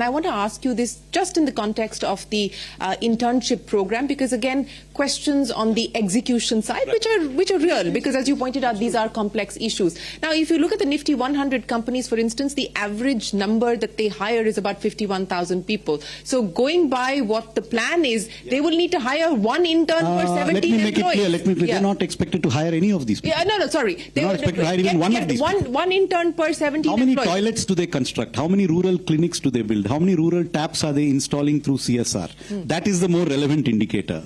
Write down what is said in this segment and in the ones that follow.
I want to ask you this just in the context of the internship program, because again, questions on the execution side, which are real, because as you pointed out, these are complex issues. Now, if you look at the Nifty 100 companies, for instance, the average number that they hire is about 51,000 people. So going by what the plan is, they will need to hire one intern per 17 Let me make employees. it clear. Let me. They're not expected to hire any of these people. Sorry. They're not expected to hire even one of these people. One intern per 17 How many employees. toilets do they construct? How many rural clinics do they build? How many rural taps are they installing through CSR? That is the more relevant indicator.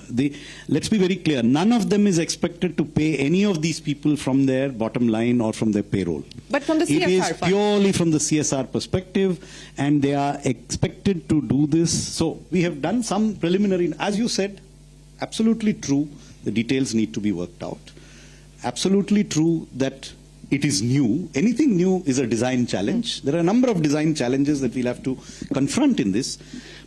Let's be very clear. None of them is expected to pay any of these people from their bottom line or from their payroll. But from the CSR It is fund. purely from the CSR perspective, and they are expected to do this. So we have done some preliminary, as you said, absolutely true. The details need to be worked out. Absolutely true that it is new. Anything new is a design challenge. There are a number of design challenges that we'll have to confront in this.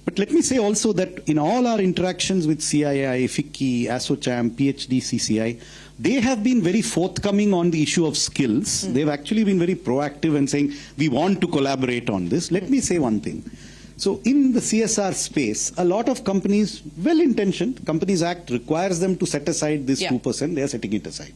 But let me say also that in all our interactions with CII, FICCI, ASSOCHAM, PhD, CCI, they have been very forthcoming on the issue of skills. They've actually been very proactive and saying, we want to collaborate on this. Let me say one thing. So in the CSR space, a lot of companies, well-intentioned, Companies Act requires them to set aside this 2%, they are setting it aside.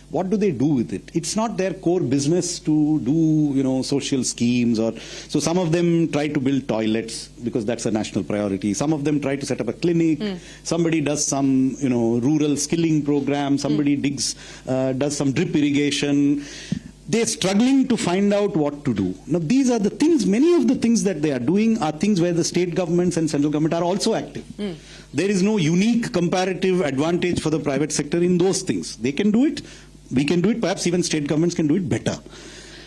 What do they do with it? It's not their core business to do, social schemes, or so some of them try to build toilets because that's a national priority. Some of them try to set up a clinic. Somebody does some, rural skilling program. Somebody does some drip irrigation. They're struggling to find out what to do. Now, these are the things, many of the things that they are doing are things where the state governments and central government are also active. There is no unique comparative advantage for the private sector in those things. They can do it. We can do it. Perhaps even state governments can do it better.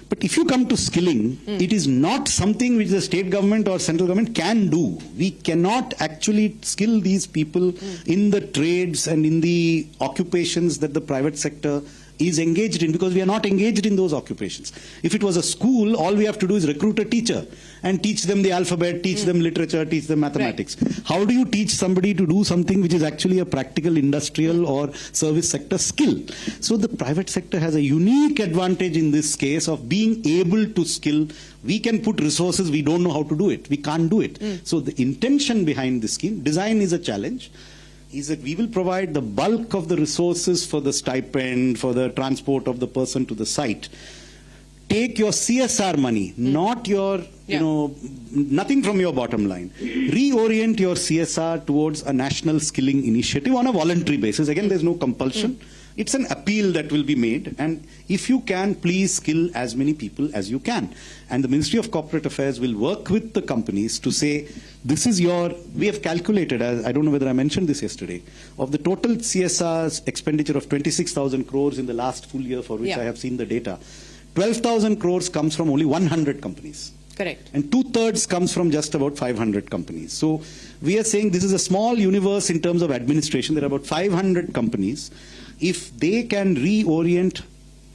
But if you come to skilling, it is not something which the state government or central government can do. We cannot actually skill these people in the trades and in the occupations that the private sector is engaged in, because we are not engaged in those occupations. If it was a school, all we have to do is recruit a teacher and teach them the alphabet, teach them literature, teach them mathematics. Right. How do you teach somebody to do something which is actually a practical industrial or service sector skill? So the private sector has a unique advantage in this case of being able to skill. We can put resources, we don't know how to do it. We can't do it. So the intention behind this scheme, design is a challenge, is that we will provide the bulk of the resources for the stipend, for the transport of the person to the site. Take your CSR money, not your, nothing from your bottom line. Reorient your CSR towards a national skilling initiative on a voluntary basis. Again, there's no compulsion. It's an appeal that will be made, and if you can, please skill as many people as you can. And the Ministry of Corporate Affairs will work with the companies to say, this is we have calculated, I don't know whether I mentioned this yesterday, of the total CSR's expenditure of 26,000 crores in the last full year for which I have seen the data, 12,000 crores comes from only 100 companies. Correct. And 2/3 comes from just about 500 companies. So we are saying this is a small universe in terms of administration. There are about 500 companies. If they can reorient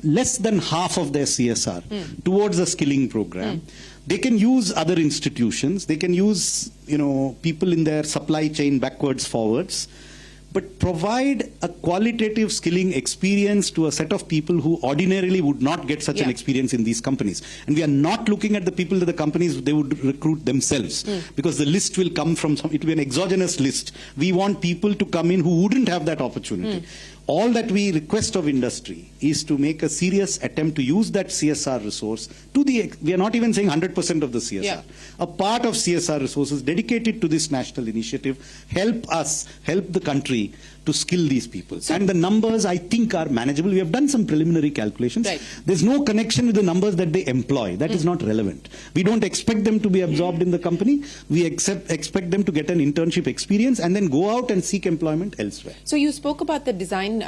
less than half of their CSR towards a skilling program, they can use other institutions, they can use people in their supply chain backwards, forwards, but provide a qualitative skilling experience to a set of people who ordinarily would not get such an experience in these companies. And we are not looking at the people that the companies, they would recruit themselves, because the list will come from it will be an exogenous list. We want people to come in who wouldn't have that opportunity. All that we request of industry is to make a serious attempt to use that CSR resource we are not even saying 100% of the CSR. A part of CSR resources dedicated to this national initiative help the country to skill these people. And the numbers, I think, are manageable. We have done some preliminary calculations. Right. There's no connection with the numbers that they employ. That is not relevant. We don't expect them to be absorbed in the company. We expect them to get an internship experience and then go out and seek employment elsewhere. So you spoke about the design.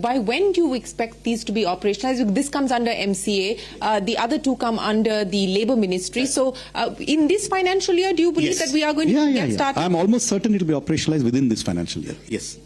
By when do you expect these to be operationalized? This comes under MCA. The other two come under the Labour Ministry. Right. So in this financial year, do you believe that we are going to get started? I'm almost certain it will be operationalized within this financial year. Yes.